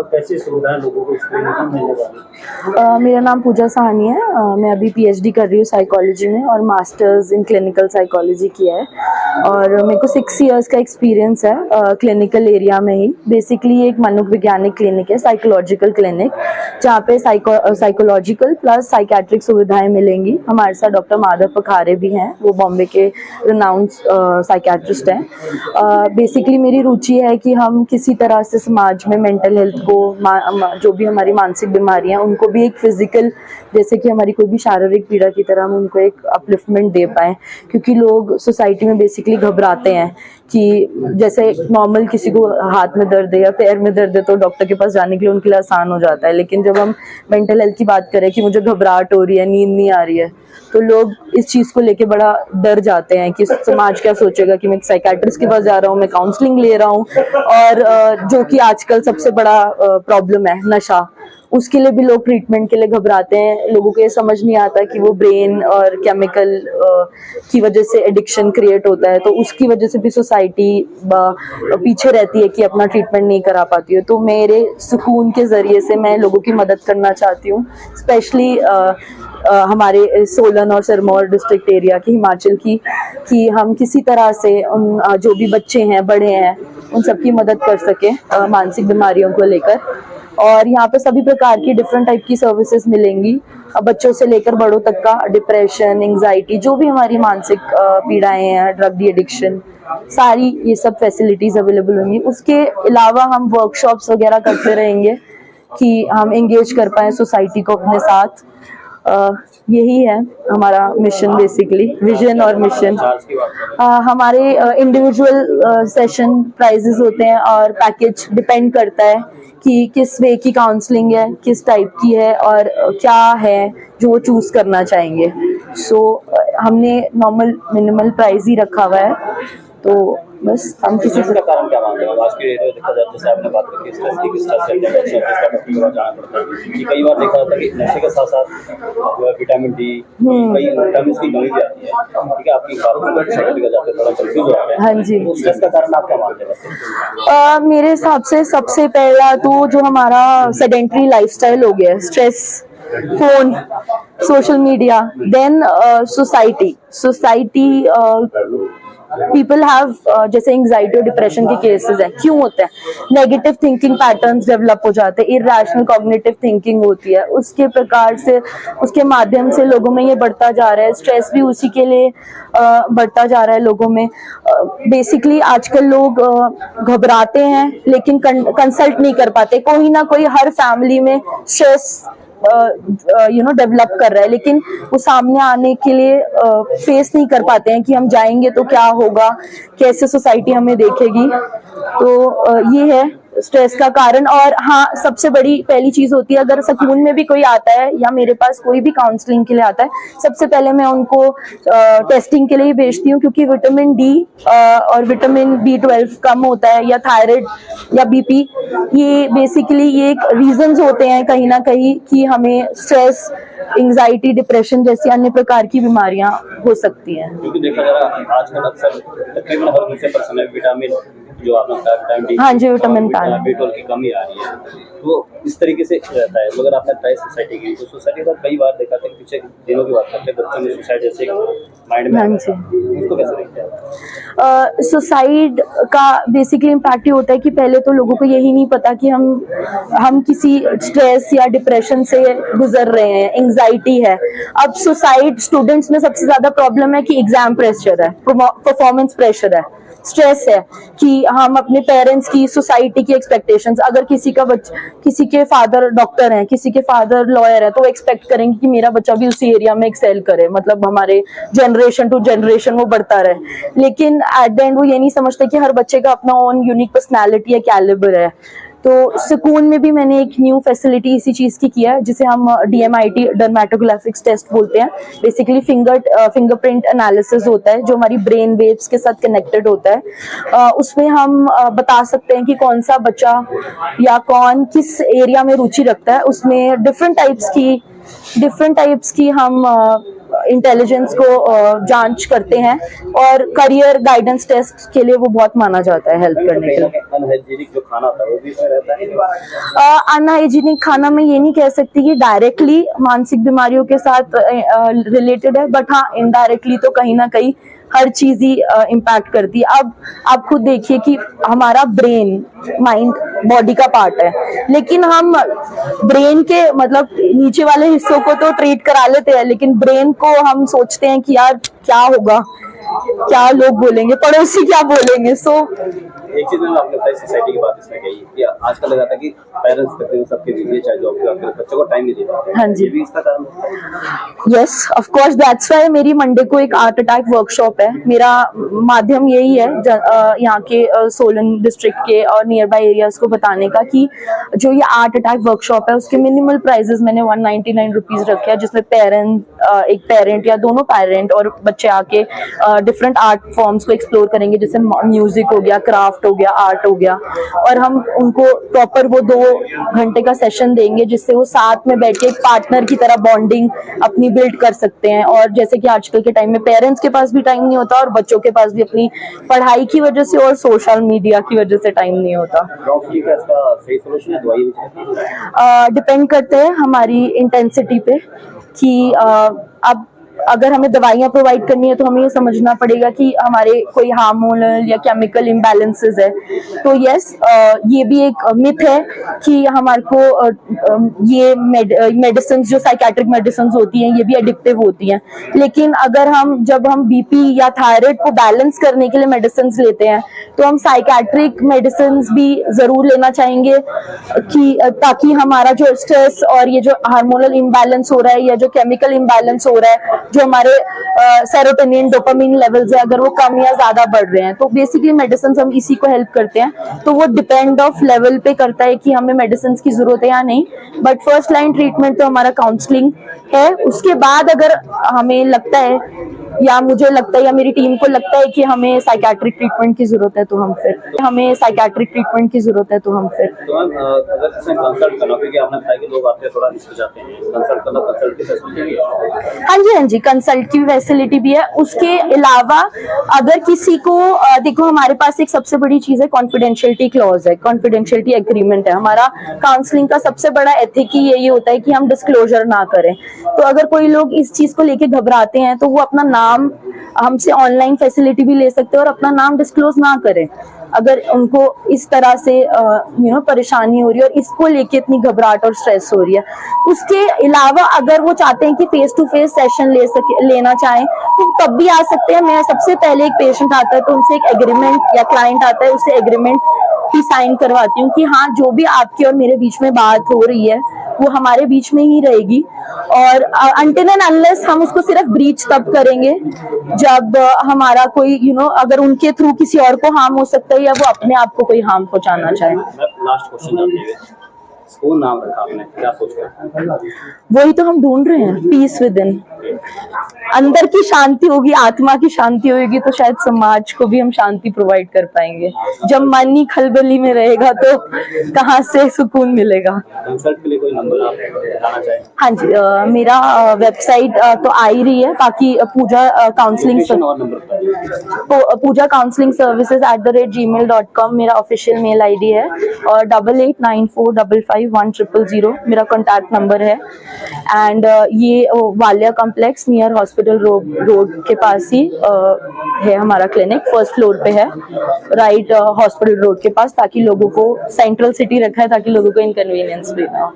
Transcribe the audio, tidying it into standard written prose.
और कैसी सुविधाएं लोगों को इस क्लिनिक में मिलने वाली? मेरा नाम पूजा साहनी है। मैं अभी पीएचडी कर रही हूँ साइकोलॉजी में और मास्टर्स इन क्लिनिकल साइकोलॉजी किया है और मेरे को 6 इयर्स का एक्सपीरियंस है क्लिनिकल एरिया में ही। बेसिकली ये एक मनोवैज्ञानिक क्लिनिक है, साइकोलॉजिकल क्लिनिक, जहाँ पे साइकोलॉजिकल प्लस साइकेट्रिक सुविधाएं मिलेंगी। हमारे साथ डॉक्टर माधव पखारे भी हैं, वो बॉम्बे के रिनाउंड साइकेट्रिस्ट हैं। बेसिकली मेरी रुचि है कि हम किसी तरह से समाज में मेंटल हेल्थ को, जो भी हमारी मानसिक बीमारियां, उनको भी एक फिजिकल, जैसे कि हमारी कोई भी शारीरिक पीड़ा की तरह हम उनको एक अपलिफ्टमेंट दे पाएँ। क्योंकि लोग सोसाइटी में बेसिकली घबराते हैं कि जैसे नॉर्मल किसी को हाथ में दर्द है या पैर में दर्द है तो डॉक्टर के पास जाने के लिए उनके लिए आसान हो जाता है, लेकिन जब हम मेंटल हेल्थ की बात करें कि मुझे घबराहट हो रही है, नींद नहीं आ रही है, तो लोग इस चीज़ को लेके बड़ा डर जाते हैं कि समाज क्या सोचेगा कि मैं एक साइकेट्रिस्ट के पास जा रहा हूँ, मैं काउंसलिंग ले रहा हूँ। और जो कि आजकल सबसे बड़ा प्रॉब्लम है, नशा, उसके लिए भी लोग ट्रीटमेंट के लिए घबराते हैं। लोगों को ये समझ नहीं आता कि वो ब्रेन और केमिकल की वजह से एडिक्शन क्रिएट होता है, तो उसकी वजह से भी सोसाइटी पीछे रहती है कि अपना ट्रीटमेंट नहीं करा पाती है। तो मेरे सुकून के ज़रिए से मैं लोगों की मदद करना चाहती हूँ, स्पेशली हमारे सोलन और सिरमौर डिस्ट्रिक्ट एरिया की, हिमाचल की, कि हम किसी तरह से उन जो भी बच्चे हैं, बड़े हैं, उन सबकी मदद कर सके मानसिक बीमारियों को लेकर। और यहाँ पे सभी प्रकार की डिफरेंट टाइप की सर्विसेज मिलेंगी, बच्चों से लेकर बड़ों तक का, डिप्रेशन, एंजाइटी, जो भी हमारी मानसिक पीड़ाएं हैं, ड्रग डी एडिक्शन, सारी ये सब फैसिलिटीज अवेलेबल होंगी। उसके अलावा हम वर्कशॉप्स वगैरह करते रहेंगे कि हम एंगेज कर पाएँ सोसाइटी को अपने साथ। यही है हमारा मिशन, बेसिकली विजन और मिशन। हमारे इंडिविजुअल सेशन प्राइजेस होते हैं और पैकेज डिपेंड करता है कि किस वे की काउंसलिंग है, किस टाइप की है और क्या है जो वो चूज करना चाहेंगे। हमने नॉर्मल मिनिमल प्राइस ही रखा हुआ है, तो बस हम किसी का कारण क्या मानते हैं? आज की डेट में देखा जाए, जैसे आपने बात की स्ट्रेस की, किस तरह से जाना पड़ता है कि कई बार देखा जाता है कि नशे के साथ साथ विटामिन डी, कई विटामिन की कमी भी आती है। ठीक है, आपकी बात को जाते थोड़ा कंफ्यूज हो रहा है। हाँ जी। तो स्ट्रेस का कारण आप क्या मानते हैं? मेरे हिसाब से सबसे पहला तो जो हमारा सेडेंटरी लाइफस्टाइल हो गया, stress, phone, social media, then society people have, जैसे एंग्जाइटी और डिप्रेशन के केसेस हैं। क्यों होते हैं? नेगेटिव थिंकिंग पैटर्न्स डेवलप हो जाते हैं, इरैशनल कॉग्निटिव थिंकिंग होती है, उसके प्रकार से, उसके माध्यम से लोगों में ये बढ़ता जा रहा है। स्ट्रेस भी उसी के लिए बढ़ता जा रहा है लोगों में। बेसिकली आजकल लोग घबराते हैं लेकिन कंसल्ट नहीं कर पाते। कोई ना कोई हर फैमिली में स्ट्रेस डेवलप कर रहा है, लेकिन वो सामने आने के लिए फेस नहीं कर पाते हैं कि हम जाएंगे तो क्या होगा, कैसे सोसाइटी हमें देखेगी। तो ये है स्ट्रेस का कारण। और हाँ, सबसे बड़ी पहली चीज होती है, अगर सुकून में भी कोई आता है या मेरे पास कोई भी काउंसलिंग के लिए आता है, सबसे पहले मैं उनको टेस्टिंग के लिए ही भेजती हूँ, क्योंकि विटामिन डी और विटामिन B12 कम होता है, या थायराइड या बीपी, ये बेसिकली ये एक रीजंस होते हैं कहीं ना कहीं कि हमें स्ट्रेस, एंजाइटी, डिप्रेशन जैसी अन्य प्रकार की बीमारियां हो सकती हैं। क्योंकि देखा जा रहा है आजकल अक्सर तकरीबन हर दूसरे पर्सन में विटामिन, जो आपने बताया विटामिन डी, हाँ जी, विटामिन B12 की कमी आ रही है, तो इस तरीके से रहता है। मगर आपने बताया सोसाइटी की, तो सोसाइटी का कई बार देखा था, पीछे दिनों की बात करते हैं, बच्चों में सुसाइड जैसे माइंड में, हाँ जी, उसको कैसे देखते हैं? सुसाइड का बेसिकली इम्पैक्ट ये होता है कि पहले तो लोगों को यही नहीं पता कि हम किसी स्ट्रेस या डिप्रेशन से गुजर रहे हैं, एंजाइटी है। अब सुसाइड स्टूडेंट्स में सबसे ज्यादा प्रॉब्लम है कि एग्जाम प्रेशर है, परफॉर्मेंस प्रेशर है, स्ट्रेस है कि हम अपने पेरेंट्स की, सोसाइटी की एक्सपेक्टेशंस, अगर किसी के फादर डॉक्टर हैं, किसी के फादर लॉयर है, तो वो एक्सपेक्ट करेंगे कि मेरा बच्चा भी उसी एरिया में एक्सेल करे, मतलब हमारे जनरेशन टू जनरेशन वो बढ़ता रहे। लेकिन एट द एंड वो ये नहीं समझते कि हर बच्चे का अपना ओन यूनिक पर्सनैलिटी या कैलिबर है। तो सुकून में भी मैंने एक न्यू फैसिलिटी इसी चीज की किया है, जिसे हम DMIT, डर्मेटोग्राफिक्स टेस्ट बोलते हैं। बेसिकली फिंगरप्रिंट एनालिसिस होता है, जो हमारी ब्रेन वेव्स के साथ कनेक्टेड होता है। उसमें हम बता सकते हैं कि कौन सा बच्चा या कौन किस एरिया में रुचि रखता है। उसमें डिफरेंट टाइप्स की हम इंटेलिजेंस को जांच करते हैं, और करियर गाइडेंस टेस्ट के लिए वो बहुत माना जाता है हेल्प करने के लिए। अनहाइजीनिक जो खाना था वो भी इसमें रहता है? अनहाइजीनिक खाना मैं ये नहीं कह सकती कि डायरेक्टली मानसिक बीमारियों के साथ रिलेटेड है, बट हाँ इनडायरेक्टली तो कहीं ना कहीं हर चीज ही इम्पैक्ट करती है। अब आप खुद देखिए कि हमारा ब्रेन माइंड बॉडी का पार्ट है, लेकिन हम ब्रेन के मतलब नीचे वाले हिस्सों को तो ट्रीट करा लेते हैं, लेकिन ब्रेन को हम सोचते हैं कि यार क्या होगा, क्या लोग बोलेंगे, पड़ोसी क्या बोलेंगे। सो एक चीज मैंने आपने बताई सोसाइटी की बात इसमें कही कि आजकल लगा था कि पेरेंट्स तकरीबन सबके बिजी है, चाहे जॉब के बच्चों को टाइम नहीं दे पाते। हाँ जी। ये भी इसका कारण है? Yes of course, that's why मेरी मंडे को एक आर्ट अटैक वर्कशॉप है। मेरा माध्यम यही है यहाँ के सोलन डिस्ट्रिक्ट के और नियर बाय एरियाज को बताने का कि जो ये आर्ट अटैक वर्कशॉप है उसके मिनिमल प्राइजेस मैंने 199 रुपीज रखे हैं, जिसमें एक पेरेंट या दोनों पेरेंट और बच्चे आके डिफरेंट आर्ट फॉर्म्स को एक्सप्लोर करेंगे, जैसे म्यूजिक हो गया, क्राफ्ट हो गया, आर्ट हो गया, और हम उनको प्रॉपर वो 2 घंटे का सेशन देंगे जिससे वो साथ में बैठ के एक पार्टनर की तरह बॉन्डिंग अपनी बिल्ड कर सकते हैं। और जैसे कि आजकल के टाइम में पेरेंट्स के पास भी टाइम नहीं होता और बच्चों के पास भी अपनी पढ़ाई की वजह से और सोशल मीडिया की वजह से टाइम नहीं होता। सही सोल्यूशन है दवाई? डिपेंड करते हैं हमारी इंटेंसिटी पे कि अब अगर हमें दवाइयाँ प्रोवाइड करनी है तो हमें ये समझना पड़ेगा कि हमारे कोई हार्मोनल या केमिकल इम्बैलेंसेस है। तो यस, ये भी एक मिथ है कि हमारे को ये मेडिसिन जो साइकेट्रिक मेडिसिन होती हैं ये भी एडिक्टिव होती हैं, लेकिन अगर जब हम बीपी या थायराइड को बैलेंस करने के लिए मेडिसिन लेते हैं तो हम साइकेट्रिक मेडिसिन भी जरूर लेना चाहेंगे कि ताकि हमारा जो स्ट्रेस और ये जो हार्मोनल इम्बैलेंस हो रहा है या जो केमिकल इम्बैलेंस हो रहा है, जो हमारे सेरोटोनिन डोपामिन लेवल्स है, अगर वो कम या ज्यादा बढ़ रहे हैं, तो बेसिकली मेडिसिन हम इसी को हेल्प करते हैं। तो वो डिपेंड ऑफ लेवल पे करता है कि हमें मेडिसिन की जरूरत है या नहीं, बट फर्स्ट लाइन ट्रीटमेंट तो हमारा काउंसलिंग है। उसके बाद अगर हमें लगता है या मुझे लगता है या मेरी टीम को लगता है कि हमें साइकेट्रिक ट्रीटमेंट की जरूरत है तो हम फिर तो अगर इसमें कंसल्ट करना, क्योंकि आपने बताया कि लोग आते हैं थोड़ा हिचक जाते हैं, कंसल्ट की फैसिलिटी भी है? हाँ जी, कंसल्ट की फैसिलिटी भी है। उसके अलावा अगर किसी को देखो, हमारे पास एक सबसे बड़ी चीज है कॉन्फिडेंशियलिटी क्लॉज है, कॉन्फिडेंशियलिटी एग्रीमेंट है। हमारा काउंसलिंग का सबसे बड़ा एथिक ही यही होता है कि हम डिस्क्लोजर ना करें। तो अगर कोई लोग इस चीज को लेके घबराते हैं तो वो अपना नाम हमसे ऑनलाइन फैसिलिटी भी ले सकते हैं और अपना नाम डिस्क्लोज ना करें अगर उनको इस तरह से परेशानी हो रही है और इसको लेके इतनी घबराहट और स्ट्रेस हो रही है। उसके अलावा अगर वो चाहते हैं कि फेस टू फेस सेशन लेना चाहें तो तब भी आ सकते हैं। मैं सबसे पहले एक पेशेंट आता है तो उनसे एक एग्रीमेंट या क्लाइंट आता है उससे एग्रीमेंट ही साइन करवाती हूँ कि हाँ, जो भी आपके और मेरे बीच में बात हो रही है वो हमारे बीच में ही रहेगी, और अनटिल एंड अनलेस हम उसको सिर्फ ब्रीच तब करेंगे जब हमारा कोई अगर उनके थ्रू किसी और को हार्म हो सकता है या वो अपने आप को कोई हार्म पहुंचाना चाहे। लास्ट क्वेश्चन जानते हुए, कौन नाम रखा आपने, क्या सोच कर? वही तो हम ढूंढ रहे हैं, पीस विद इन। अंदर की शांति होगी, आत्मा की शांति होगी तो शायद समाज को भी हम शांति प्रोवाइड कर पाएंगे। जब मन ही खलबली में रहेगा तो कहाँ से सुकून मिलेगा। कंसल्ट के लिए कोई नंबर आप बताना चाहें? हाँ जी, मेरा वेबसाइट तो आ ही रही है, बाकी पूजा काउंसलिंग और नंबर पूजा काउंसलिंग सर्विसेज @gmail.com मेरा ऑफिशियल मेल आईडी है, और 8894551000 मेरा कॉन्टैक्ट नंबर है। एंड ये Walia complex near hospital road के पास ही है हमारा क्लिनिक, फर्स्ट फ्लोर पे है, राइट हॉस्पिटल रोड के पास, ताकि लोगों को सेंट्रल सिटी रखा है ताकि लोगों को इनकन्वीनियंस भी ना हो।